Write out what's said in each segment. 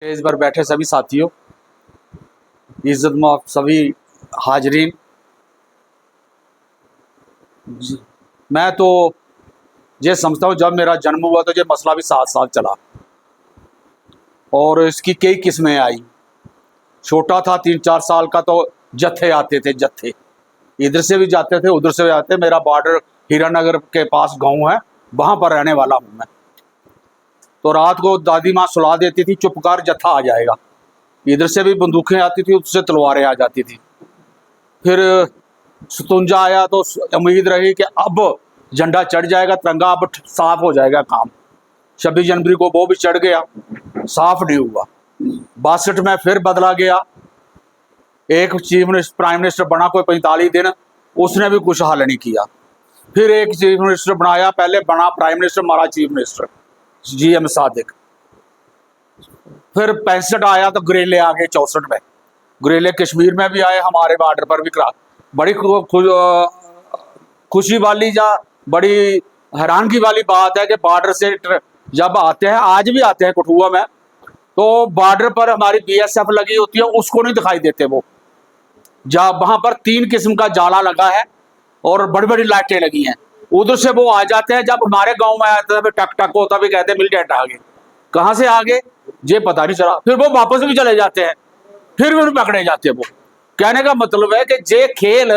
Stage पर बैठे सभी साथियों, इज्जत में सभी हाजरीन, मैं तो ये समझता हूँ जब मेरा जन्म हुआ तो ये मसला भी 7 साल चला और इसकी कई किस्में आई। छोटा था 3-4 साल का तो जत्थे आते थे, जत्थे इधर से भी जाते थे उधर से भी आते। मेरा बॉर्डर हीरानगर के पास गांव है, वहां पर रहने वाला हूँ मैं। तो रात को दादी माँ सुला देती थी, चुप कर जत्था आ जाएगा। इधर से भी बंदूकें आती थी, उससे तलवारें आ जाती थी। फिर सतुंजा आया तो उम्मीद रही कि अब झंडा चढ़ जाएगा, तिरंगा अब साफ हो जाएगा काम। 26 जनवरी को वो भी चढ़ गया, साफ नहीं हुआ। 62 में फिर बदला गया, एक प्राइम मिनिस्टर बना कोई 45 दिन, उसने भी कुछ हल नहीं किया। फिर एक चीफ मिनिस्टर बनाया, पहले बना प्राइम मिनिस्टर हमारा चीफ मिनिस्टर GM सादिक। फिर 65 आया तो गुरेले आ गए 64 में। गुरेले कश्मीर में भी आए, हमारे बॉर्डर पर भी करा। बड़ी खुशी वाली या बड़ी हैरानगी वाली बात है कि बॉर्डर से जब आते हैं, आज भी आते हैं कठुआ में, तो बॉर्डर पर हमारी BSF लगी होती है, उसको नहीं दिखाई देते वो। जब वहां पर 3 किस्म का जाला लगा है और बड़ी बड़ी लाइटें लगी हैं, उधर से वो आ जाते हैं। जब हमारे गांव में आते हैं टक टक होता भी, कहते हैं मिलिटेंट आ गए। कहाँ से आ गए ये पता नहीं चला। फिर वो वापस भी चले जाते हैं, फिर भी पकड़े जाते हैं। वो कहने का मतलब है कि ये खेल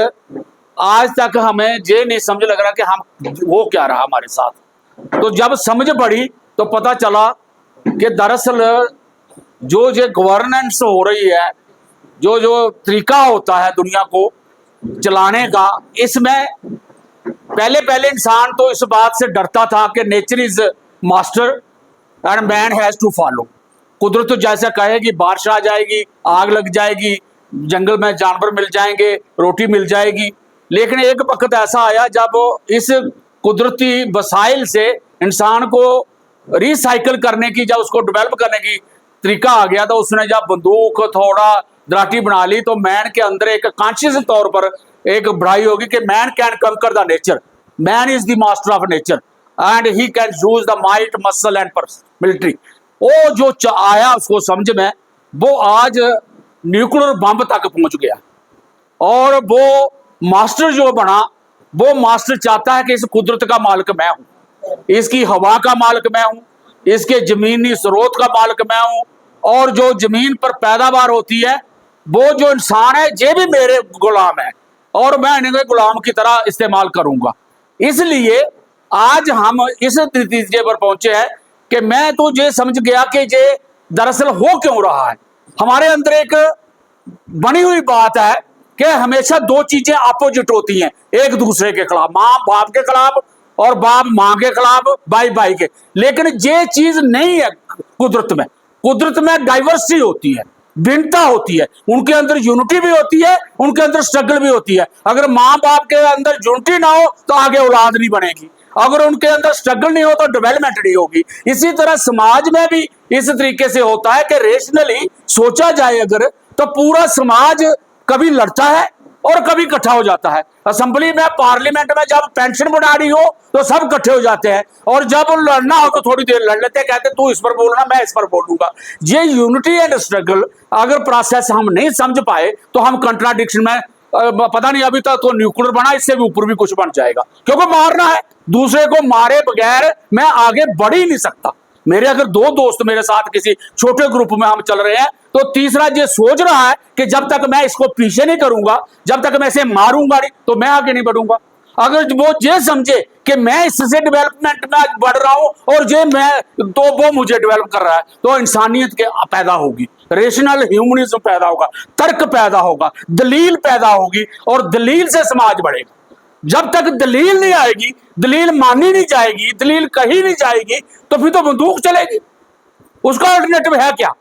आज तक हमें ये नहीं समझ लग रहा कि हम वो क्या रहा हमारे साथ। तो जब समझ पड़ी तो पता चला कि दरअसल जो ये गवर्नेंस हो रही है, जो तरीका होता है दुनिया को चलाने का, इसमें पहले इंसान तो इस बात से डरता था कि nature is master and man has to follow. कुदरत तो जैसा कहेगी बारिश आ जाएगी, आग लग जाएगी, जंगल में जानवर मिल जाएंगे, रोटी मिल जाएगी। लेकिन एक वक्त ऐसा आया जब इस कुदरती वसाइल से इंसान को रिसाइकल करने की, जब उसको डेवलप करने की तरीका आ गया, तो उसने जब बंदूक थोड़ा दराटी बना ली, तो मैन के अंदर एक कॉन्शियस तौर पर एक बढ़ाई होगी कि मैन कैन कंकर the nature, man is the master of nature and he can use the might muscle and military. वो जो आया उसको समझ में, वो आज न्यूक्लियर बम तक पहुंच गया। और वो मास्टर जो बना, वो मास्टर चाहता है कि इस कुदरत का मालिक मैं हूं, इसकी हवा का मालिक मैं हूं, इसके जमीनी स्रोत का मालिक मैं हूं, और जो जमीन पर पैदावार होती है वो जो इंसान है ये भी मेरे गुलाम है और मैं इन्हें गुलाम की तरह इस्तेमाल करूंगा। इसलिए आज हम इस नतीजे पर पहुंचे हैं कि मैं तो ये समझ गया कि ये दरअसल हो क्यों रहा है। हमारे अंदर एक बनी हुई बात है कि हमेशा 2 चीजें अपोजिट होती हैं एक दूसरे के खिलाफ, माँ बाप के खिलाफ और बाप माँ के खिलाफ, भाई भाई के। लेकिन ये चीज नहीं है कुदरत में। कुदरत में डाइवर्सिटी होती है, भिन्नता होती है, उनके अंदर यूनिटी भी होती है, उनके अंदर स्ट्रगल भी होती है। अगर माँ बाप के अंदर यूनिटी ना हो तो आगे औलाद नहीं बनेगी, अगर उनके अंदर स्ट्रगल नहीं हो तो डेवलपमेंट नहीं होगी। इसी तरह समाज में भी इस तरीके से होता है कि रेशनली सोचा जाए अगर, तो पूरा समाज कभी लड़ता है और कभी इकट्ठा हो जाता है। असेंबली में, पार्लियामेंट में जब पेंशन बढ़ा रही हो तो सब इकट्ठे हो जाते हैं, और जब लड़ना हो तो थोड़ी देर लड़ लेते हैं, कहते तू इस पर बोलना मैं इस पर बोलूंगा। ये यूनिटी एंड स्ट्रगल अगर प्रोसेस हम नहीं समझ पाए तो हम कंट्राडिक्शन में, पता नहीं अभी तक तो न्यूक्लियर बना, इससे भी ऊपर भी कुछ बन जाएगा, क्योंकि मारना है। दूसरे को मारे बगैर मैं आगे बढ़ ही नहीं सकता। मेरे अगर 2 दोस्त मेरे साथ किसी छोटे ग्रुप में हम चल रहे हैं, तो तीसरा ये सोच रहा है कि जब तक मैं इसको पीछे नहीं करूंगा, जब तक मैं इसे मारूंगा नहीं, तो मैं आगे नहीं बढ़ूंगा। अगर वो ये समझे कि मैं इससे डेवलपमेंट में बढ़ रहा हूं और ये मैं, तो वो मुझे डेवलप कर रहा है, तो इंसानियत के पैदा होगी, रेशनल ह्यूमनिज्म पैदा होगा, तर्क पैदा होगा, दलील पैदा होगी, और दलील से समाज बढ़ेगा। जब तक दलील नहीं आएगी, दलील मानी नहीं जाएगी, दलील कही नहीं जाएगी, तो फिर तो बंदूक चलेगी। उसका अल्टरनेटिव है क्या?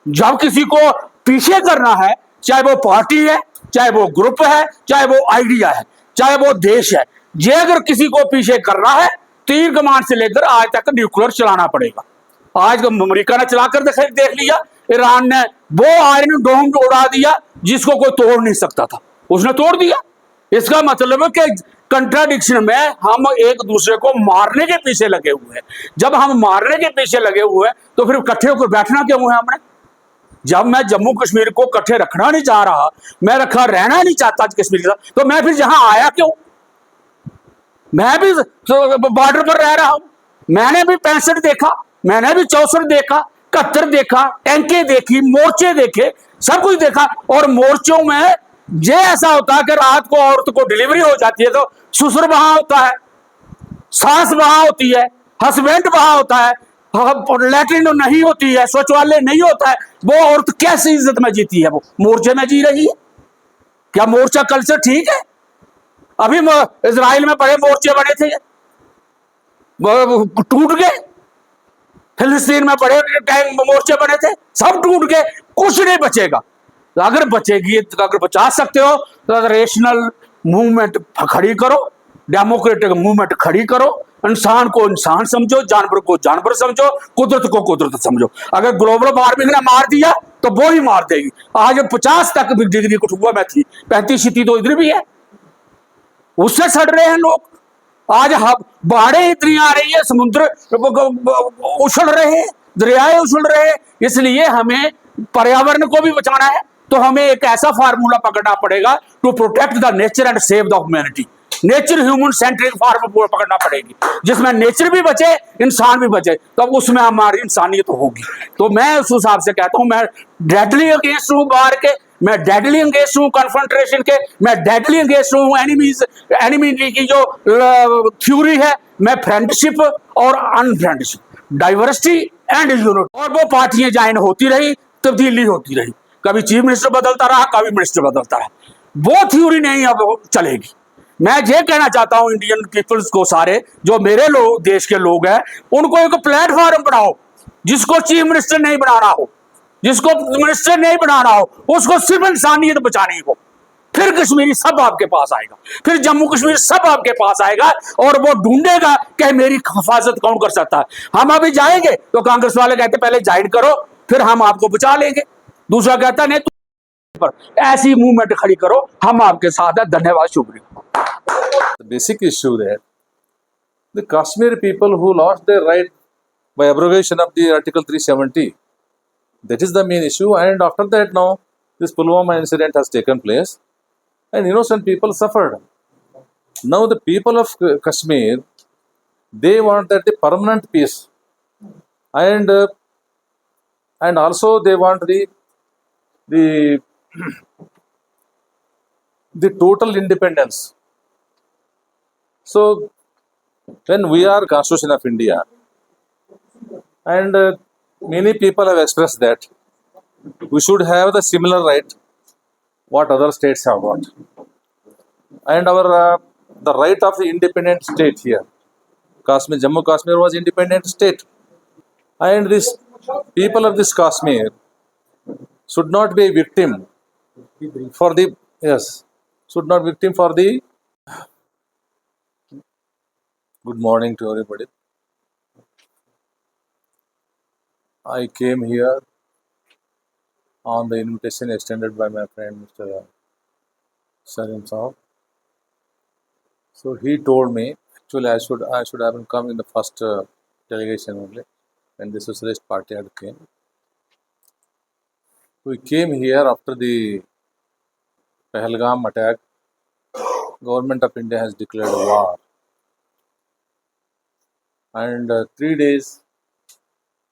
जब किसी को पीछे करना है, चाहे वो पार्टी है, चाहे वो ग्रुप है, चाहे वो आइडिया है, चाहे वो देश है, ये अगर किसी को पीछे करना है, तीर कमान से लेकर आज तक न्यूक्लियर चलाना पड़ेगा। आज अमेरिका ने चलाकर देख लिया, ईरान ने वो आयरन डोम उड़ा दिया जिसको कोई तोड़ नहीं सकता था, उसने तोड़ दिया। इसका मतलब है कि कंट्राडिक्शन में हम एक दूसरे को मारने के पीछे लगे हुए हैं। जब हम मारने के पीछे लगे हुए हैं तो फिर इकट्ठे होकर बैठना क्यों है हमने? जब मैं जम्मू कश्मीर को इकट्ठे रखना नहीं चाह रहा, मैं रखा रहना नहीं चाहता कश्मीर के साथ, तो मैं फिर यहां आया क्यों? मैं भी बॉर्डर पर रह रहा हूं। मैंने भी 65 देखा, मैंने भी 64 देखा, 71 देखा, टैंके देखी, मोर्चे देखे, सब कुछ देखा। और मोर्चों में ये ऐसा होता है कि रात को औरत को डिलीवरी हो जाती है तो ससुर वहां होता है, सास वहां होती है, हस्बैंड वहां होता है, लैट्रिन नहीं होती है, शौचालय नहीं होता है। वो औरत कैसी इज्जत में जीती है? वो मोर्चे में जी रही है? क्या मोर्चा कल्चर ठीक है? अभी इजराइल में बड़े मोर्चे बने थे, टूट गए। फिलिस्तीन में बड़े टैंक मोर्चे बने थे, सब टूट गए, कुछ नहीं बचेगा। अगर बचेगी, अगर बचा सकते हो तो रेशनल मूवमेंट खड़ी करो, डेमोक्रेटिक मूवमेंट खड़ी करो, इंसान को इंसान समझो, जानवर को जानवर समझो, कुदरत को कुदरत समझो। अगर ग्लोबल वार्मिंग ने मार दिया तो वो ही मार देगी। आज 50 तक डिग्री कठुआ में थी, 35 थी तो इधर भी है, उससे सड़ रहे हैं लोग। आज बाढ़ें इतनी आ रही है, समुद्र उछल रहे हैं, दरियाएं उछल रहे हैं। इसलिए हमें पर्यावरण को भी बचाना है, तो हमें एक ऐसा फार्मूला पकड़ना पड़ेगा to protect the nature and save the humanity. Nature human centric formula पकड़ना पड़ेगी, जिसमें नेचर भी बचे, इंसान भी बचे, तो उसमें हमारी इंसानियत होगी। तो मैं उस हिसाब से कहता हूं, मैं डेडली अगेंस्ट हूं बाहर के, मैं डेडली अगेंस्ट हूं कन्फ्रंटेशन के, मैं डेडली अगेंस्ट हूं एनिमी की जो थ्योरी है। मैं फ्रेंडशिप और अनफ्रेंडशिप, डाइवर्सिटी एंड यूनिटी, और वो पार्टियां ज्वाइन होती रही, तब्दीली होती रही, कभी चीफ मिनिस्टर बदलता रहा, कभी मिनिस्टर बदलता रहा, वो थ्योरी नहीं अब चलेगी। मैं ये कहना चाहता हूं इंडियन पीपल्स को, सारे जो मेरे लोग देश के लोग हैं, उनको एक प्लेटफॉर्म बनाओ, जिसको चीफ मिनिस्टर नहीं बनाना हो, जिसको मिनिस्टर नहीं बनाना हो, उसको सिर्फ इंसानियत बचानी हो, फिर कश्मीरी सब आपके पास आएगा, फिर जम्मू कश्मीर सब आपके पास आएगा, और वो ढूंढेगा कि मेरी हिफाजत कौन कर सकता है। हम अभी जाएंगे तो कांग्रेस वाले कहते पहले ज्वाइन करो, फिर हम आपको बचा लेंगे। दूसरा कहता नहीं, पर ऐसी मूवमेंट खड़ी करो, हम आपके साथ है। धन्यवाद, शुक्रिया। The basic issue that the Kashmir people who lost their right by abrogation of the Article 370, that is the main issue. And after that, now this Pulwama incident has taken place, and innocent people suffered. Now the people of Kashmir, they want that the permanent peace, and also they want the the total independence. So when we are Constitution of India, and many people have expressed that we should have the similar right what other states have got, and our the right of the independent state here, Kashmir, Jammu Kashmir was independent state, and this people of this Kashmir should not be a victim for the, yes, should not be victim for the. Good morning to everybody. I came here on the invitation extended by my friend Mr. Salim Saab. So he told me, actually I should have come in the first delegation only when the Socialist Party had came. We came here after the Pahalgam attack. Government of India has declared war, and 3 days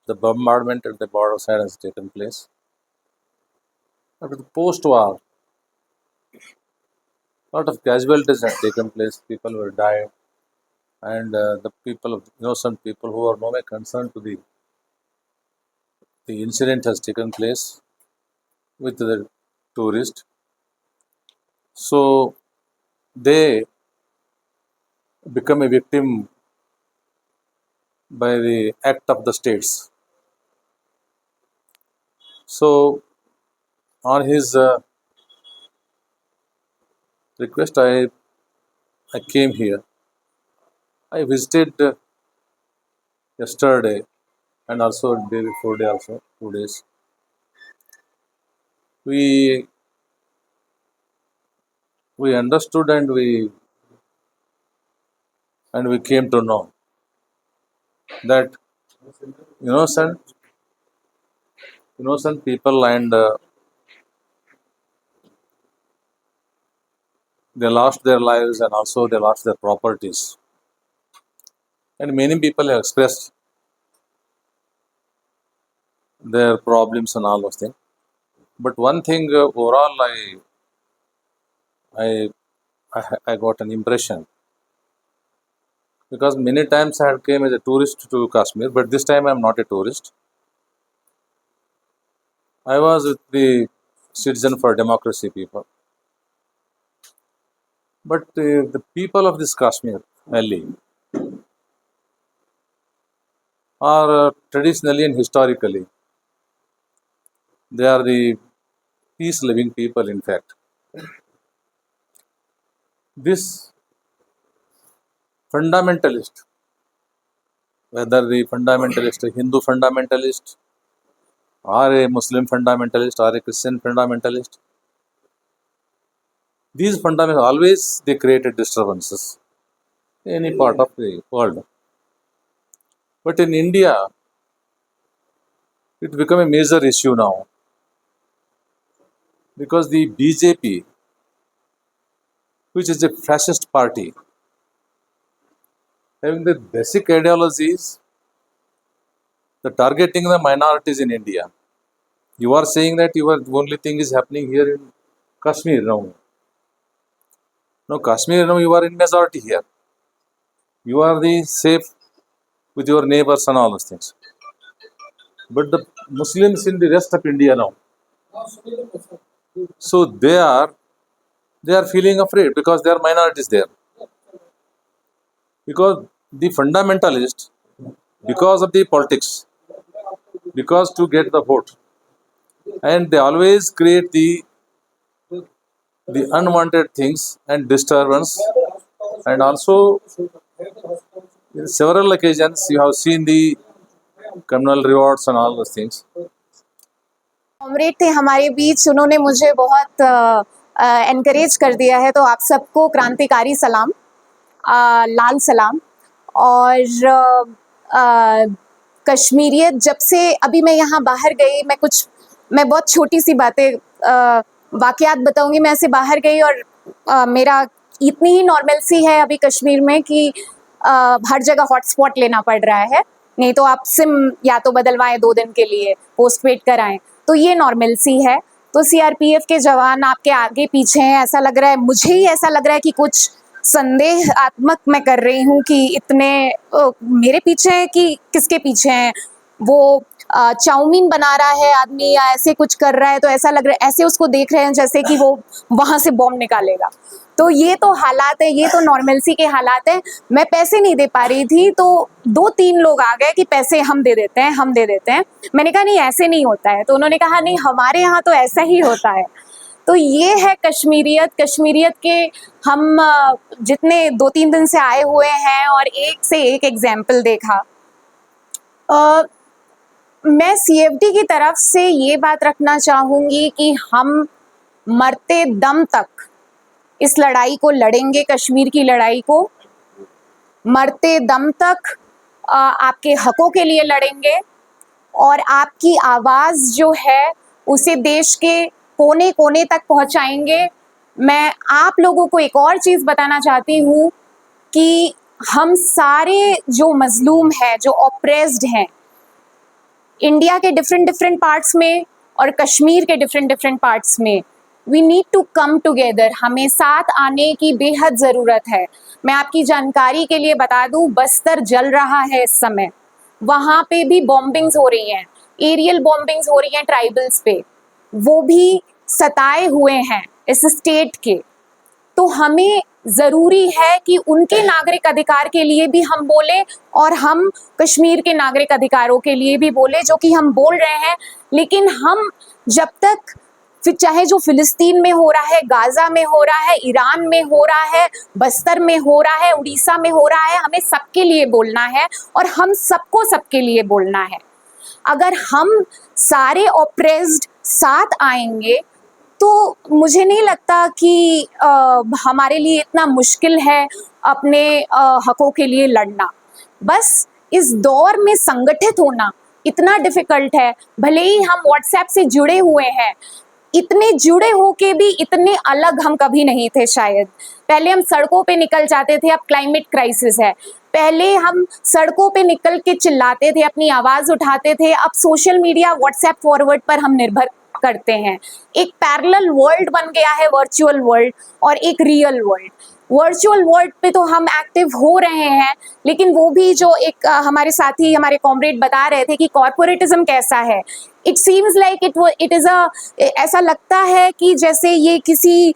the bombardment at the border side has taken place. After the post-war, lot of casualties have taken place. People were died, and the people of innocent people who are no way concerned to the incident has taken place with the tourist. So they become a victim by the act of the states. So on his request, I came here. I visited yesterday and also day before day also, 2 days. We we understood and we came to know that innocent people and they lost their lives and also they lost their properties. And many people have expressed their problems and all those things. But one thing overall, I got an impression, because many times I had came as a tourist to Kashmir, but this time I am not a tourist. I was with the Citizen for Democracy people. But the people of this Kashmir Valley are traditionally and historically, they are the peace-loving people, in fact. This fundamentalist, whether the fundamentalist, a Hindu fundamentalist, or a Muslim fundamentalist, or a Christian fundamentalist, these fundamentalists always they created disturbances in any part of the world. But in India, it become a major issue now, because the BJP, which is a fascist party, having the basic ideologies, the targeting the minorities in India. You are saying that your only thing is happening here in Kashmir now. No, Kashmir now you are in majority here. You are the safe with your neighbors and all those things. But the Muslims in the rest of India now, so they are feeling afraid because there are minorities there. Because the fundamentalists, because of the politics, because to get the vote, and they always create the unwanted things and disturbance, and also in several occasions you have seen the communal rewards and all those things. Comrade थे हमारे बीच, उन्होंने मुझे बहुत encourage कर दिया है, तो आप सबको क्रांतिकारी सलाम, लाल सलाम। और कश्मीरियत जब से अभी मैं यहाँ बाहर गई, मैं बहुत छोटी सी बातें वाक़यात बताऊंगी। मैं ऐसे बाहर गई और मेरा इतनी ही नॉर्मल सी है अभी कश्मीर में कि हर जगह हॉटस्पॉट लेना पड़ रहा है, नहीं तो आप सिम या तो बदलवाएं 2 दिन के लिए, पोस्ट पेड कराएं, तो ये नॉर्मल सी है। तो सीआरपीएफ के जवान आपके आगे पीछे हैं, ऐसा लग रहा है, मुझे ही ऐसा लग रहा है कि कुछ संदेहात्मक मैं कर रही हूँ कि इतने मेरे पीछे हैं कि किसके पीछे हैं। वो चाउमीन बना रहा है आदमी या ऐसे कुछ कर रहा है, तो ऐसा लग रहा है, ऐसे उसको देख रहे हैं जैसे कि वो वहाँ से बॉम्ब निकालेगा। तो ये तो हालात है, ये तो नॉर्मलसी के हालात है। मैं पैसे नहीं दे पा रही थी, तो 2-3 लोग आ गए कि पैसे हम दे देते हैं, हम दे देते हैं। मैंने कहा नहीं ऐसे नहीं होता है, तो उन्होंने कहा नहीं हमारे यहाँ तो ऐसा ही होता है। तो ये है कश्मीरियत के हम जितने 2-3 दिन से आए हुए हैं और एक से एक एग्जाम्पल देखा। मैं सीएफडी की तरफ से ये बात रखना चाहूँगी कि हम मरते दम तक इस लड़ाई को लड़ेंगे, कश्मीर की लड़ाई को मरते दम तक आपके हकों के लिए लड़ेंगे, और आपकी आवाज़ जो है उसे देश के कोने कोने तक पहुंचाएंगे। मैं आप लोगों को एक और चीज़ बताना चाहती हूँ कि हम सारे जो मजलूम हैं, जो ऑप्रेस्ड हैं, इंडिया के डिफरेंट पार्ट्स में और कश्मीर के डिफरेंट पार्ट्स में, we need to come together. हमें साथ आने की बेहद ज़रूरत है। मैं आपकी जानकारी के लिए बता दूं, बस्तर जल रहा है इस समय, वहाँ पे भी बॉम्बिंग्स हो रही हैं, एरियल बॉम्बिंग्स हो रही हैं ट्राइबल्स पे, वो भी सताए हुए हैं इस स्टेट के। तो हमें ज़रूरी है कि उनके नागरिक अधिकार के लिए भी हम बोलें और हम कश्मीर के नागरिक अधिकारों के लिए भी बोलें, जो कि हम बोल रहे हैं। लेकिन हम जब तक, फिर चाहे जो फिलिस्तीन में हो रहा है, गाज़ा में हो रहा है, ईरान में हो रहा है, बस्तर में हो रहा है, उड़ीसा में हो रहा है, हमें सबके लिए बोलना है और हम सबको सबके लिए बोलना है। अगर हम सारे ऑप्रेस्ड साथ आएंगे तो मुझे नहीं लगता कि हमारे लिए इतना मुश्किल है अपने हकों के लिए लड़ना। बस इस दौर में संगठित होना इतना डिफिकल्ट है। भले ही हम व्हाट्सएप से जुड़े हुए हैं, इतने जुड़े होके भी इतने अलग हम कभी नहीं थे शायद। पहले हम सड़कों पे निकल जाते थे, अब क्लाइमेट क्राइसिस है। पहले हम सड़कों पे निकल के चिल्लाते थे, अपनी आवाज उठाते थे, अब सोशल मीडिया व्हाट्सएप फॉरवर्ड पर हम निर्भर करते हैं। एक पैरेलल वर्ल्ड बन गया है, वर्चुअल वर्ल्ड और एक रियल वर्ल्ड। वर्चुअल वर्ल्ड पे तो हम एक्टिव हो रहे हैं, लेकिन वो भी जो एक हमारे साथी हमारे कॉमरेड बता रहे थे कि कॉर्पोरेटिज्म कैसा है, it seems like it is ऐसा लगता है कि जैसे ये किसी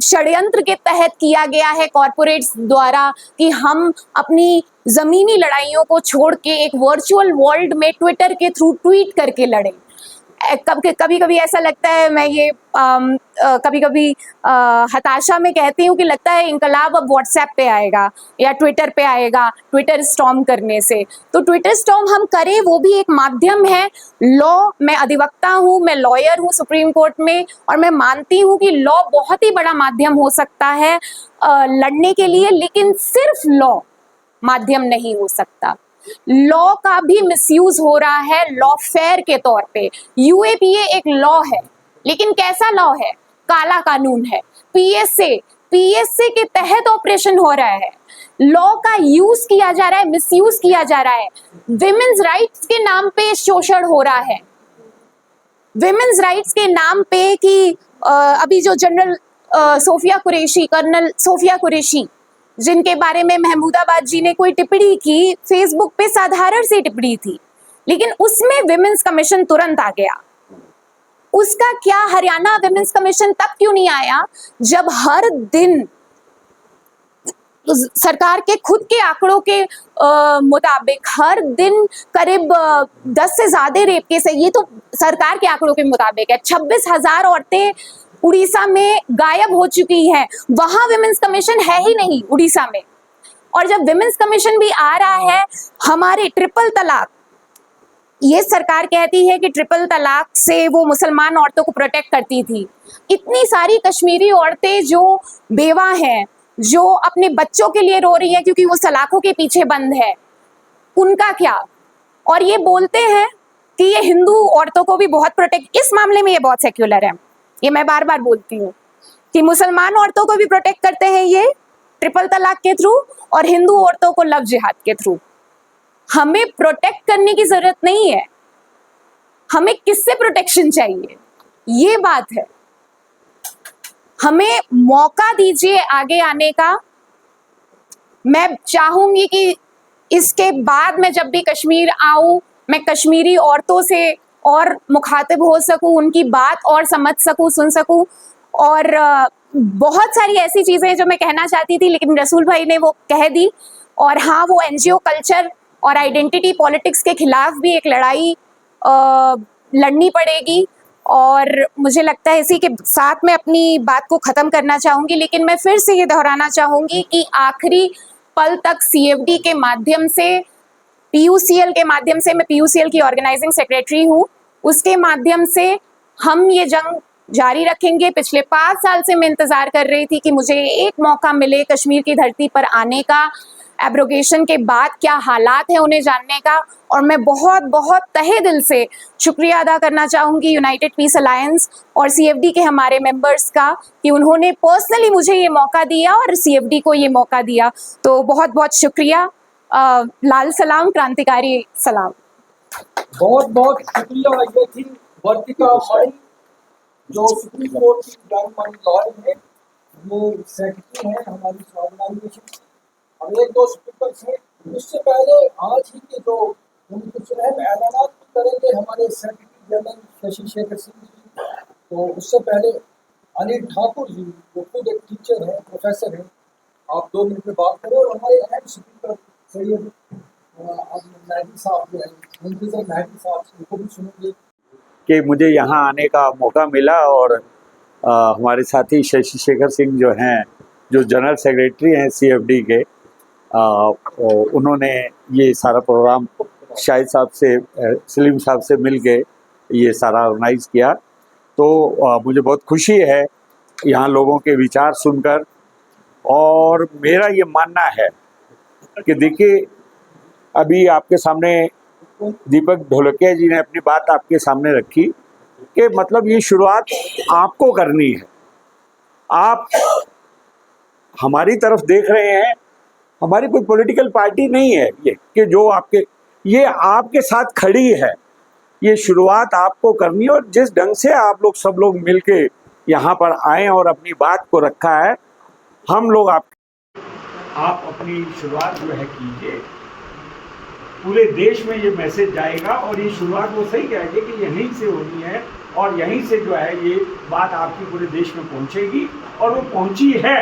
षड्यंत्र के तहत किया गया है कॉर्पोरेट्स द्वारा, कि हम अपनी जमीनी लड़ाइयों को छोड़ के एक वर्चुअल वर्ल्ड में ट्विटर के थ्रू ट्वीट करके लड़ें। कभी कभी ऐसा लगता है, मैं ये कभी कभी हताशा में कहती हूँ कि लगता है इंकलाब अब व्हाट्सएप पे आएगा या ट्विटर पे आएगा, ट्विटर स्टॉर्म करने से। तो ट्विटर स्टॉर्म हम करें, वो भी एक माध्यम है। लॉ, मैं अधिवक्ता हूँ, मैं लॉयर हूँ सुप्रीम कोर्ट में, और मैं मानती हूँ कि लॉ बहुत ही बड़ा माध्यम हो सकता है लड़ने के लिए, लेकिन सिर्फ लॉ माध्यम नहीं हो सकता। लॉ का भी मिसयूज हो रहा है लॉफेयर के तौर पे। यूएपीए एक लॉ है, लेकिन कैसा लॉ है? काला कानून है। पीएसए के तहत ऑपरेशन हो रहा है। लॉ का यूज किया जा रहा है, मिसयूज किया जा रहा है। विमेन्स राइट्स के नाम पे शोषण हो रहा है। विमेन्स राइट्स के नाम पे कि अभी जो जनरल कर्नल सोफिया कुरैशी, जिनके बारे में महमूदाबाद जी ने कोई टिप्पणी की, फेसबुक पे साधारण सी टिप्पणी थी, लेकिन उसमें विमेन्स कमीशन तुरंत आ गया। उसका क्या हरियाणा विमेन्स कमीशन तब क्यों नहीं आया जब हर दिन सरकार के खुद के आंकड़ों के मुताबिक हर दिन करीब 10 से ज्यादा रेप केस है। ये तो सरकार के आंकड़ों के मुताबिक है। 26,000 औरतें उड़ीसा में गायब हो चुकी हैं। वहां विमेन्स कमीशन है ही नहीं उड़ीसा में। और जब विमेन्स कमीशन भी आ रहा है, हमारे ट्रिपल तलाक, ये सरकार कहती है कि ट्रिपल तलाक से वो मुसलमान औरतों को प्रोटेक्ट करती थी। इतनी सारी कश्मीरी औरतें जो बेवा हैं, जो अपने बच्चों के लिए रो रही हैं क्योंकि वो सलाखों के पीछे बंद है, उनका क्या? और ये बोलते हैं कि ये हिंदू औरतों को भी बहुत प्रोटेक्ट, इस मामले में ये बहुत सेक्युलर है। ये मैं बार बार बोलती हूँ कि मुसलमान औरतों को भी प्रोटेक्ट करते हैं ये ट्रिपल तलाक के थ्रू, और हिंदू औरतों को लव जिहाद के थ्रू। हमें प्रोटेक्ट करने की जरूरत नहीं है, हमें किससे प्रोटेक्शन चाहिए, ये बात है। हमें मौका दीजिए आगे आने का। मैं चाहूंगी कि इसके बाद मैं जब भी कश्मीर आऊं, मैं कश्मीरी औरतों से और मुखातिब हो सकूं, उनकी बात और समझ सकूं, सुन सकूं। और बहुत सारी ऐसी चीजें जो मैं कहना चाहती थी, लेकिन रसूल भाई ने वो कह दी। और हाँ, वो एनजीओ कल्चर और आइडेंटिटी पॉलिटिक्स के खिलाफ भी एक लड़ाई लड़नी पड़ेगी। और मुझे लगता है इसी के साथ मैं अपनी बात को ख़त्म करना चाहूँगी, लेकिन मैं फिर से ये दोहराना चाहूँगी कि आखिरी पल तक सीएफडी के माध्यम से, पीयूसीएल के माध्यम से, मैं पीयूसीएल की ऑर्गेनाइजिंग सेक्रेटरी हूँ, उसके माध्यम से हम ये जंग जारी रखेंगे। पिछले 5 साल से मैं इंतज़ार कर रही थी कि मुझे एक मौका मिले कश्मीर की धरती पर आने का, एब्रोगेशन के बाद क्या हालात है उन्हें जानने का। और मैं बहुत बहुत तहे दिल से शुक्रिया अदा करना चाहूँगी यूनाइटेड पीस अलायंस और सीएफडी के हमारे मेंबर्स का कि उन्होंने पर्सनली मुझे ये मौका दिया और सीएफडी को ये मौका दिया। तो बहुत बहुत शुक्रिया। लाल सलाम, क्रांतिकारी सलाम। बहुत बहुत शुक्रिया। ये थी वर्तिका मणि, जो सुप्रीम कोर्ट की जानी मानी लॉयर है, वो सेक्रेटरी है हमारी ऑर्गेनाइजेशन। और एक दो स्पीकर्स हैं। इससे पहले आज ही के जो कुछ अहम ऐलानात करेंगे हमारे सेक्रेटरी जनरल शशि शेखर सिंह जी। तो उससे पहले अनिल ठाकुर जी, जो खुद एक टीचर है, प्रोफेसर है, आप 2 मिनट में बात करें। और हमारे अहम स्पीकर सैयद मेहदी साहब जो है, मुंतजर मेहदी साहब, उनको भी सुनेंगे। कि मुझे यहाँ आने का मौका मिला और हमारे साथी शशि शेखर सिंह जो हैं, जो जनरल सेक्रेटरी हैं सीएफडी के, उन्होंने ये सारा प्रोग्राम शाहिद साहब से, सलीम साहब से मिल के ये सारा ऑर्गेनाइज किया। तो मुझे बहुत खुशी है यहाँ लोगों के विचार सुनकर। और मेरा ये मानना है कि देखिए, अभी आपके सामने दीपक ढोलकिया जी ने अपनी बात आपके सामने रखी कि मतलब ये शुरुआत आपको करनी है। आप हमारी तरफ देख रहे हैं, हमारी कोई पॉलिटिकल पार्टी नहीं है ये कि जो ये आपके साथ खड़ी है। ये शुरुआत आपको करनी है और जिस ढंग से आप लोग सब लोग मिलके यहाँ पर आए और अपनी बात को रखा है, हम लोग आप अपनी शुरुआत जो है कीजिए। पूरे देश में ये मैसेज जाएगा और ये शुरुआत वो सही कहेंगे कि यहीं से होनी है और यहीं से जो है ये बात आपकी पूरे देश में पहुंचेगी और वो पहुंची है।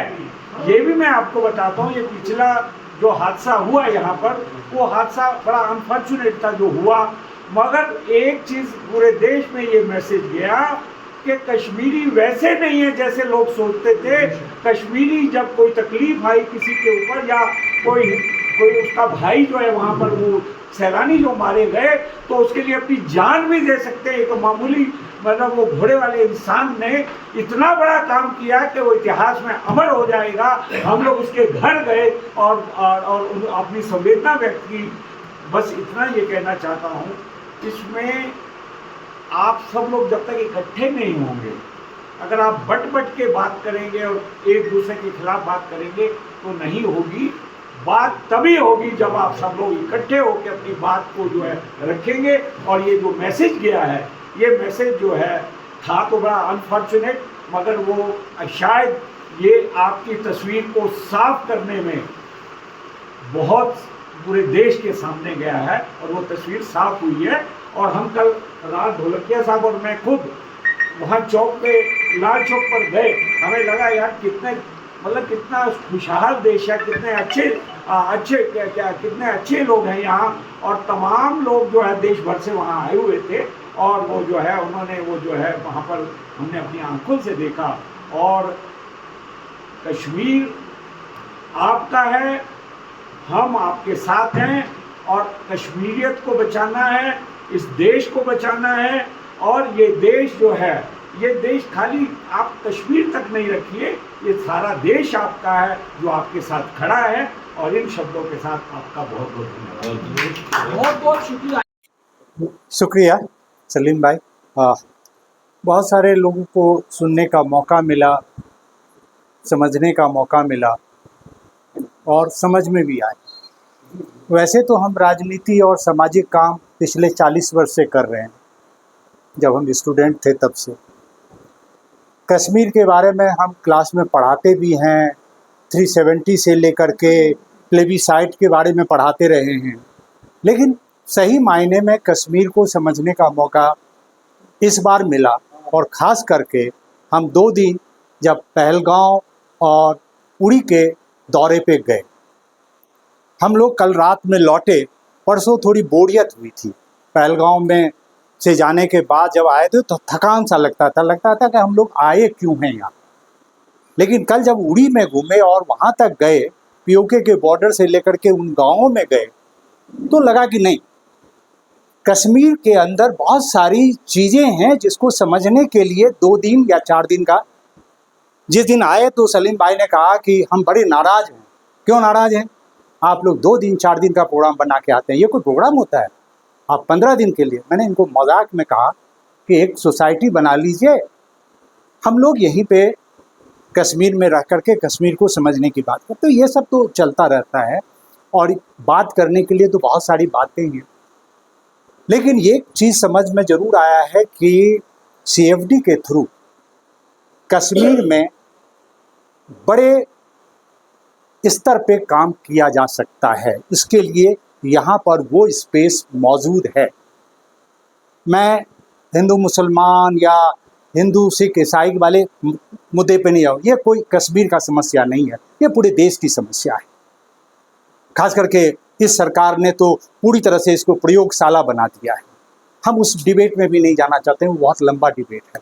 ये भी मैं आपको बताता हूँ, ये पिछला जो हादसा हुआ यहाँ पर, वो हादसा बड़ा अनफॉर्चुनेट था जो हुआ, मगर एक चीज़ पूरे देश में ये मैसेज गया कि कश्मीरी वैसे नहीं है जैसे लोग सोचते थे। कश्मीरी जब कोई तकलीफ आई किसी के ऊपर या कोई उसका भाई जो है वहाँ पर वो सैलानी जो मारे गए तो उसके लिए अपनी जान भी दे सकते हैं। तो मामूली मतलब वो घोड़े वाले इंसान ने इतना बड़ा काम किया कि वो इतिहास में अमर हो जाएगा। हम लोग उसके घर गए और अपनी संवेदना व्यक्त की। बस इतना ये कहना चाहता हूँ, इसमें आप सब लोग जब तक इकट्ठे नहीं होंगे, अगर आप बट के बात करेंगे और एक दूसरे के खिलाफ बात करेंगे तो नहीं होगी। बात तभी होगी जब आप सब लोग इकट्ठे होकर अपनी बात को जो है रखेंगे। और ये जो मैसेज गया है, ये मैसेज जो है था तो बड़ा अनफॉर्चुनेट, मगर वो शायद ये आपकी तस्वीर को साफ करने में बहुत पूरे देश के सामने गया है और वो तस्वीर साफ हुई है। और हम कल रात ढोलकिया साहब और मैं खुद वहाँ चौक पे लाल चौक पर गए, हमें लगा यार कितना खुशहाल देश है, कितने अच्छे लोग हैं यहाँ। और तमाम लोग जो है देश भर से वहाँ आए हुए थे और वो जो है उन्होंने वो जो है वहाँ पर हमने अपनी आंखों से देखा। और कश्मीर आपका है, हम आपके साथ हैं और कश्मीरियत को बचाना है, इस देश को बचाना है। और ये देश जो है, ये देश खाली आप कश्मीर तक नहीं रखिए, ये सारा देश आपका है जो आपके साथ खड़ा है। और इन शब्दों के साथ आपका बहुत बहुत धन्यवाद, बहुत बहुत शुक्रिया। शुक्रिया सलीम भाई। बहुत सारे लोगों को सुनने का मौका मिला, समझने का मौका मिला और समझ में भी आए। वैसे तो हम राजनीति और सामाजिक काम पिछले 40 वर्ष से कर रहे हैं, जब हम स्टूडेंट थे तब से। कश्मीर के बारे में हम क्लास में पढ़ाते भी हैं, 370 से लेकर के प्लेबिसाइट के बारे में पढ़ाते रहे हैं। लेकिन सही मायने में कश्मीर को समझने का मौका इस बार मिला। और ख़ास करके हम 2 दिन जब पहलगांव और उड़ी के दौरे पे गए, हम लोग कल रात में लौटे। परसों थोड़ी बोरियत हुई थी, पहलगांव में से जाने के बाद जब आए थे तो थकान सा लगता था कि हम लोग आए क्यों हैं यहाँ। लेकिन कल जब उड़ी में घूमे और वहाँ तक गए, पीओके के बॉर्डर से लेकर के उन गाँवों में गए, तो लगा कि नहीं, कश्मीर के अंदर बहुत सारी चीज़ें हैं जिसको समझने के लिए 2 दिन या 4 दिन का। जिस दिन आए तो सलीम भाई ने कहा कि हम बड़े नाराज़ हैं। क्यों नाराज़ हैं? आप लोग 2 दिन 4 दिन का प्रोग्राम बना के आते हैं, ये कोई प्रोग्राम होता है? आप 15 दिन के लिए। मैंने इनको मजाक में कहा कि एक सोसाइटी बना लीजिए, हम लोग यहीं पे कश्मीर में रह करके कश्मीर को समझने की बात करते। तो ये सब तो चलता रहता है और बात करने के लिए तो बहुत सारी बातें हैं। लेकिन ये चीज़ समझ में ज़रूर आया है कि CFD के थ्रू कश्मीर में बड़े स्तर पे काम किया जा सकता है। इसके लिए यहाँ पर वो स्पेस मौजूद है। मैं हिंदू मुसलमान या हिंदू सिख ईसाई वाले मुद्दे पे नहीं आऊँ, ये कोई कश्मीर का समस्या नहीं है, ये पूरे देश की समस्या है। खास करके इस सरकार ने तो पूरी तरह से इसको प्रयोगशाला बना दिया है। हम उस डिबेट में भी नहीं जाना चाहते हैं, वो बहुत लंबा डिबेट है।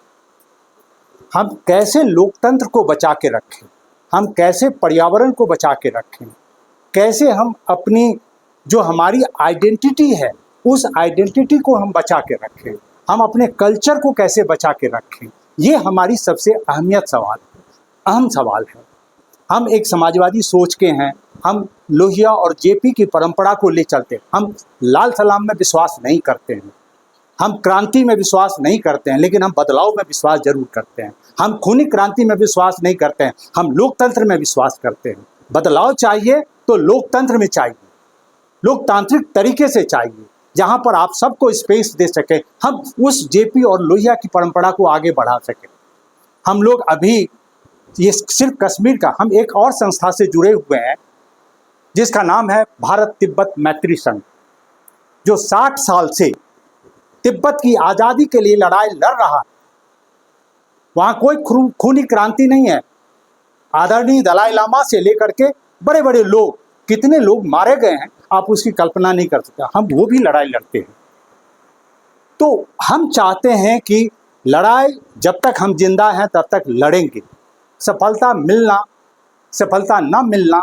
हम कैसे लोकतंत्र को बचा के रखें, हम कैसे पर्यावरण को बचा के रखें, कैसे हम अपनी जो हमारी आइडेंटिटी है उस आइडेंटिटी को हम बचा के रखें, हम अपने कल्चर को कैसे बचा के रखें, ये हमारी सबसे अहम सवाल है। हम एक समाजवादी सोच के हैं, हम लोहिया और जेपी की परंपरा को ले चलते हैं। हम लाल सलाम में विश्वास नहीं करते हैं, हम क्रांति में विश्वास नहीं करते हैं, लेकिन हम बदलाव में विश्वास जरूर करते हैं। हम खूनी क्रांति में विश्वास नहीं करते हैं, हम लोकतंत्र में विश्वास करते हैं। बदलाव चाहिए तो लोकतंत्र में चाहिए, लोकतांत्रिक तरीके से चाहिए, जहां पर आप सबको स्पेस दे सके, हम उस जेपी और लोहिया की परंपरा को आगे बढ़ा सके। हम लोग अभी ये सिर्फ कश्मीर का, हम एक और संस्था से जुड़े हुए हैं जिसका नाम है भारत तिब्बत मैत्री संघ, जो 60 साल से तिब्बत की आज़ादी के लिए लड़ाई लड़ रहा है। वहाँ कोई खूनी क्रांति नहीं है। आदरणीय दलाई लामा से लेकर के बड़े बड़े लोग, कितने लोग मारे गए हैं आप उसकी कल्पना नहीं कर सकते। हम वो भी लड़ाई लड़ते हैं। तो हम चाहते हैं कि लड़ाई जब तक हम जिंदा हैं तब तक लड़ेंगे। सफलता मिलना, सफलता ना मिलना,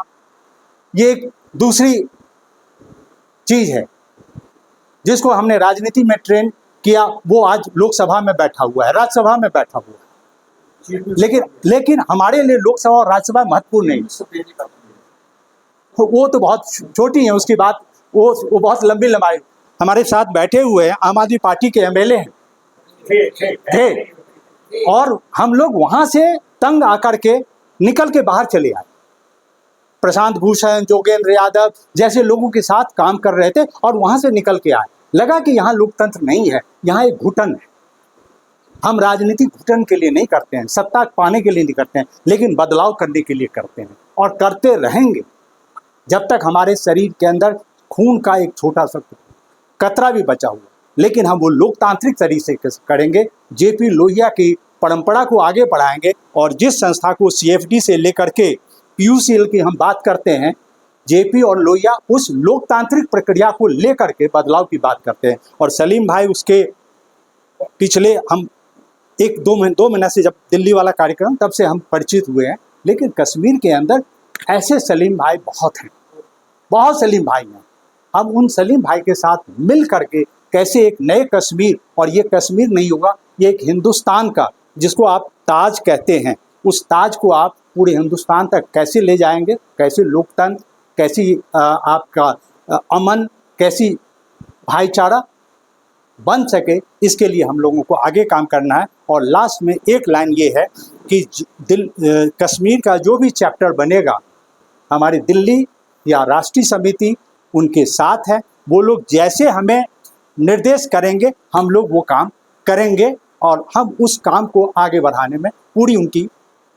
ये एक दूसरी चीज़ है। जिसको हमने राजनीति में ट्रेन किया वो आज लोकसभा में बैठा हुआ है, राज्यसभा में बैठा हुआ है। लेकिन हमारे लिए लोकसभा और राज्यसभा महत्वपूर्ण नहीं। वो तो बहुत छोटी है, उसकी बात वो बहुत लंबी लंबाई। हमारे साथ बैठे हुए हैं आम आदमी पार्टी के एमएलए हैं थे, और हम लोग वहाँ से तंग आकर के निकल के बाहर चले आए। प्रशांत भूषण, जोगेंद्र यादव जैसे लोगों के साथ काम कर रहे थे और वहाँ से निकल के आए। लगा कि यहाँ लोकतंत्र नहीं है, यहाँ एक घुटन है। हम राजनीति घुटन के लिए नहीं करते हैं, सत्ता पाने के लिए नहीं करते हैं, लेकिन बदलाव करने के लिए करते हैं और करते रहेंगे जब तक हमारे शरीर के अंदर खून का एक छोटा सा कतरा भी बचा हुआ। लेकिन हम वो लोकतांत्रिक तरीके से करेंगे, जेपी लोहिया की परंपरा को आगे बढ़ाएंगे। और जिस संस्था को CFD से लेकर के PUCL की हम बात करते हैं, जेपी और लोहिया उस लोकतांत्रिक प्रक्रिया को लेकर के बदलाव की बात करते हैं। और सलीम भाई उसके पिछले हम 1-2 महीने से जब दिल्ली वाला कार्यक्रम, तब से हम परिचित हुए हैं। लेकिन कश्मीर के अंदर ऐसे सलीम भाई बहुत हैं, बहुत सलीम भाई हैं। हम उन सलीम भाई के साथ मिल करके कैसे एक नए कश्मीर, और ये कश्मीर नहीं होगा, ये एक हिंदुस्तान का, जिसको आप ताज कहते हैं, उस ताज को आप पूरे हिंदुस्तान तक कैसे ले जाएंगे, कैसे लोकतंत्र, कैसी आपका अमन, कैसी भाईचारा बन सके, इसके लिए हम लोगों को आगे काम करना है। और लास्ट में एक लाइन ये है कि कश्मीर का जो भी चैप्टर बनेगा, हमारी दिल्ली या राष्ट्रीय समिति उनके साथ है। वो लोग जैसे हमें निर्देश करेंगे हम लोग वो काम करेंगे, और हम उस काम को आगे बढ़ाने में पूरी उनकी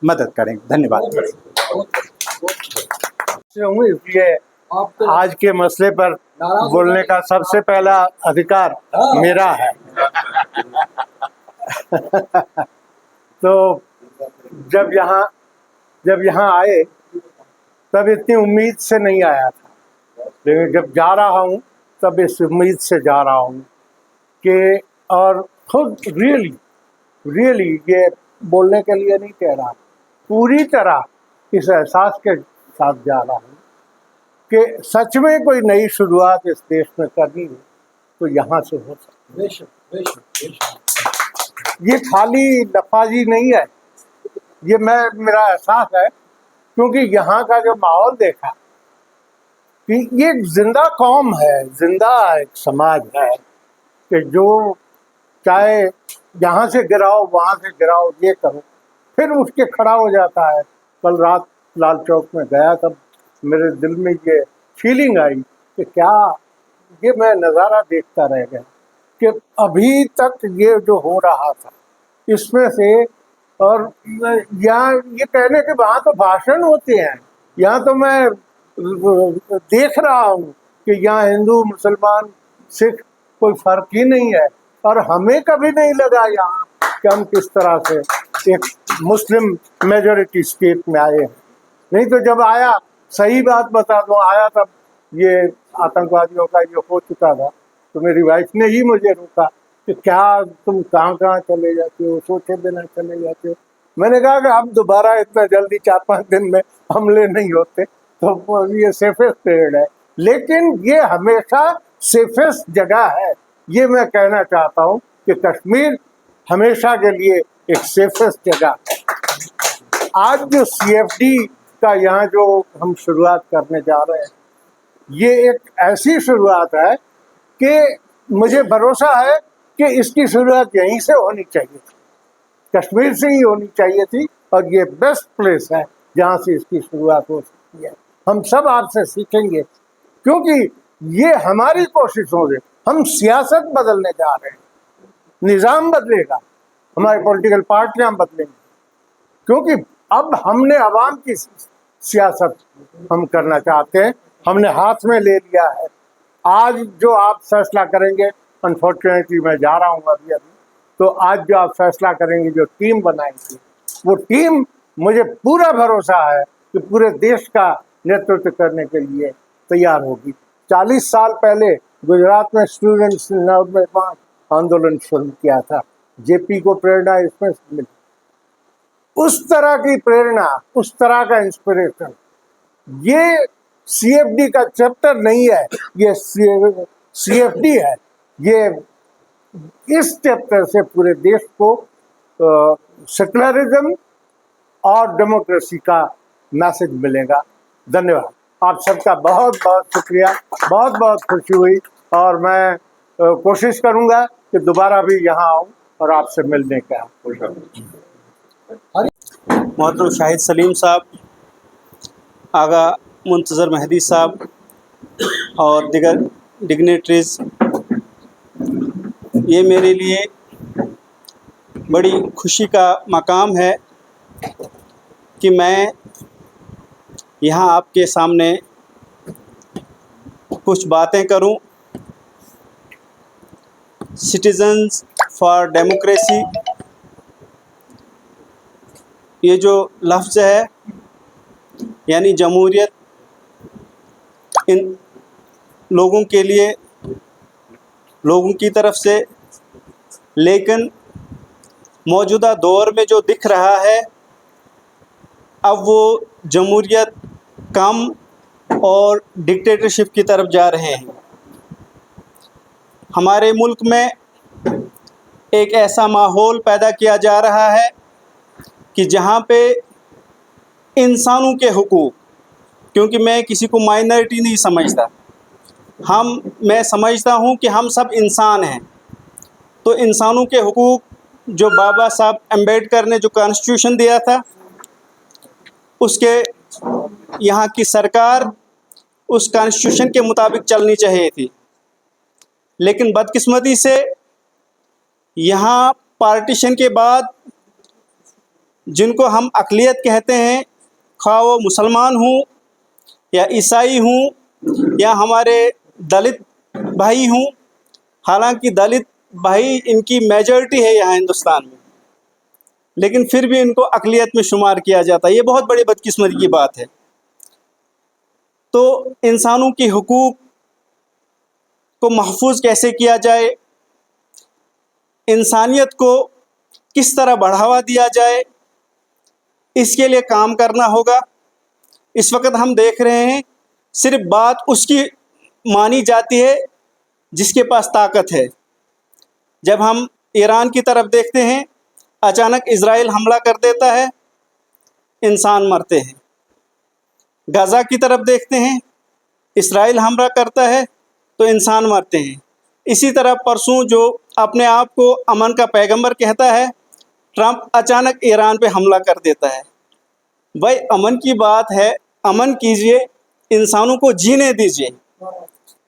मदद करेंगे। धन्यवाद। इसलिए आज के मसले पर बोलने का सबसे पहला अधिकार मेरा है। तो जब यहाँ आए तब इतनी उम्मीद से नहीं आया था, लेकिन जब जा रहा हूँ तब इस उम्मीद से जा रहा हूँ कि, और खुद रियली ये बोलने के लिए नहीं कह रहा, पूरी तरह इस एहसास के साथ जा रहा हूँ कि सच में कोई नई शुरुआत इस देश में करनी है तो यहाँ से हो सकती है। ये खाली लफाजी नहीं है, ये मेरा एहसास है, क्योंकि यहाँ का जो माहौल देखा कि ये एक जिंदा कौम है, जिंदा एक समाज है कि जो चाहे यहाँ से गिराओ वहाँ से गिराओ, ये करो, फिर उठ के खड़ा हो जाता है। कल रात लाल चौक में गया तब मेरे दिल में ये फीलिंग आई कि क्या ये मैं नज़ारा देखता रह गया कि अभी तक ये जो हो रहा था इसमें से, और यहाँ ये कहने के वहाँ तो भाषण होते हैं, यहाँ तो मैं देख रहा हूँ कि यहाँ हिंदू मुसलमान सिख कोई फर्क ही नहीं है, और हमें कभी नहीं लगा यहाँ कि हम किस तरह से एक मुस्लिम मेजॉरिटी स्टेट में आए हैं। नहीं तो जब आया, सही बात बता दूँ, आया तब ये आतंकवादियों का ये हो चुका था, तो मेरी वाइफ ने ही मुझे रोका कि क्या तुम कहाँ चले जाते हो, सोचे बिना चले जाते हो। मैंने कहा कि अब दोबारा इतना जल्दी 4-5 दिन में हमले नहीं होते, तो ये सेफेस्ट पेड़ है, लेकिन ये हमेशा सेफेस्ट जगह है। ये मैं कहना चाहता हूँ कि कश्मीर हमेशा के लिए एक सेफेस्ट जगह है। आज जो CFD का यहाँ जो हम शुरुआत करने जा रहे हैं, ये एक ऐसी शुरुआत है कि मुझे भरोसा है कि इसकी शुरुआत यहीं से होनी चाहिए थी, कश्मीर से ही होनी चाहिए थी, और ये बेस्ट प्लेस है जहाँ से इसकी शुरुआत हो सकती है। हम सब आपसे सीखेंगे, क्योंकि ये हमारी कोशिशों से हम सियासत बदलने जा रहे हैं, निज़ाम बदलेगा, हमारी पॉलिटिकल पार्टियां बदलेंगी, क्योंकि अब हमने आवाम की सियासत हम करना चाहते हैं, हमने हाथ में ले लिया है। आज जो आप फैसला करेंगे, अनफॉर्चुनेटली मैं जा रहा हूँ अभी, तो आज जो आप फैसला करेंगे, जो टीम बनाएंगे, वो टीम, मुझे पूरा भरोसा है कि पूरे देश का नेतृत्व करने के लिए तैयार होगी। 40 साल पहले गुजरात में स्टूडेंट्स ने नवनिर्माण आंदोलन शुरू किया था, JP को प्रेरणा इसमें से मिली। उस तरह की प्रेरणा, उस तरह का इंस्पिरेशन ये CFD का चैप्टर नहीं है, ये CFD है। ये इस चैप्टर से पूरे देश को सेकुलरिज्म और डेमोक्रेसी का मैसेज मिलेगा। धन्यवाद, आप सबका बहुत बहुत शुक्रिया, बहुत बहुत खुशी हुई, और मैं कोशिश करूंगा कि दोबारा भी यहाँ आऊँ और आपसे मिलने का। मोहतरम शाहिद सलीम साहब, आगा मुंतज़र मेहदी साहब और दिगर डिग्नेटरीज़, ये मेरे लिए बड़ी खुशी का मकाम है कि मैं यहाँ आपके सामने कुछ बातें करूं। सिटीज़न्स फॉर डेमोक्रेसी, ये जो लफ्ज़ है, यानी जमहूरियत इन लोगों के लिए, लोगों की तरफ से, लेकिन मौजूदा दौर में जो दिख रहा है, अब वो जमहूरियत कम और डिक्टेटरशिप की तरफ जा रहे हैं। हमारे मुल्क में एक ऐसा माहौल पैदा किया जा रहा है कि जहाँ पे इंसानों के हुकूक, क्योंकि मैं किसी को माइनॉरिटी नहीं समझता, मैं समझता हूँ कि हम सब इंसान हैं, तो इंसानों के हुकूक जो बाबा साहब अम्बेडकर ने जो कॉन्स्टिट्यूशन दिया था, उसके यहाँ की सरकार उस कॉन्स्टिट्यूशन के मुताबिक चलनी चाहिए थी। लेकिन बदकिस्मती से यहाँ पार्टीशन के बाद जिनको हम अक़लियत कहते हैं, खा वो मुसलमान हूँ या ईसाई हूँ या हमारे दलित भाई हूँ, हालांकि दलित भाई इनकी मेजॉरिटी है यहाँ हिंदुस्तान में, लेकिन फिर भी इनको अक़लियत में शुमार किया जाता है। ये बहुत बड़ी बदकिस्मती की बात है। तो इंसानों की हुकूक को महफूज कैसे किया जाए, इंसानियत को किस तरह बढ़ावा दिया जाए, इसके लिए काम करना होगा। इस वक्त हम देख रहे हैं सिर्फ बात उसकी मानी जाती है जिसके पास ताकत है। जब हम ईरान की तरफ देखते हैं, अचानक इजराइल हमला कर देता है, इंसान मरते हैं। गाज़ा की तरफ देखते हैं, इजराइल हमला करता है तो इंसान मरते हैं। इसी तरह परसों जो अपने आप को अमन का पैगंबर कहता है, ट्रंप अचानक ईरान पे हमला कर देता है। भाई अमन की बात है, अमन कीजिए, इंसानों को जीने दीजिए,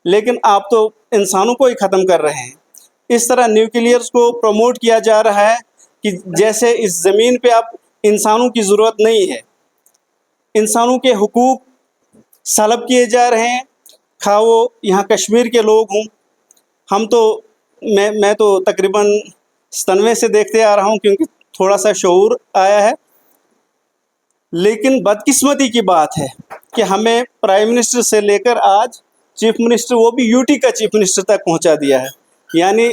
लेकिन आप तो इंसानों को ही ख़त्म कर रहे हैं। इस तरह न्यूक्लियर्स को प्रमोट किया जा रहा है कि जैसे इस ज़मीन पे अब इंसानों की ज़रूरत नहीं है, इंसानों के हुकूक सलब किए जा रहे हैं। खा वो यहाँ कश्मीर के लोग हों, हम तो मैं तो तकरीबन 97 से देखते आ रहा हूँ, क्योंकि थोड़ा सा शऊर आया है। लेकिन बदकिस्मती की बात है कि हमें प्राइम मिनिस्टर से लेकर आज चीफ मिनिस्टर, वो भी यूटी का चीफ मिनिस्टर तक पहुंचा दिया है। यानी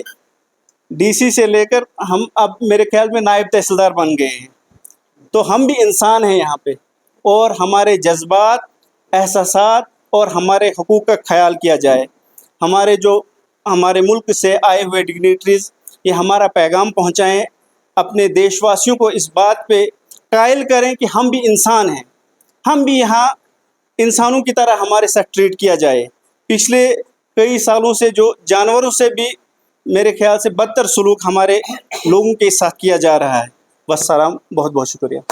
डीसी से लेकर हम अब मेरे ख्याल में नायब तहसीलदार बन गए हैं। तो हम भी इंसान हैं यहाँ पे, और हमारे जज्बात, एहसासात और हमारे हुकूक का ख्याल किया जाए। हमारे मुल्क से आए हुए डिग्नेटरीज़ ये हमारा पैगाम पहुँचाएँ अपने देशवासियों को इस बात पे कायल करें कि हम भी इंसान हैं, हम भी यहाँ इंसानों की तरह हमारे साथ ट्रीट किया जाए। पिछले कई सालों से जो जानवरों से भी मेरे ख्याल से बदतर सलूक हमारे लोगों के साथ किया जा रहा है। वस्सलाम, बहुत बहुत शुक्रिया।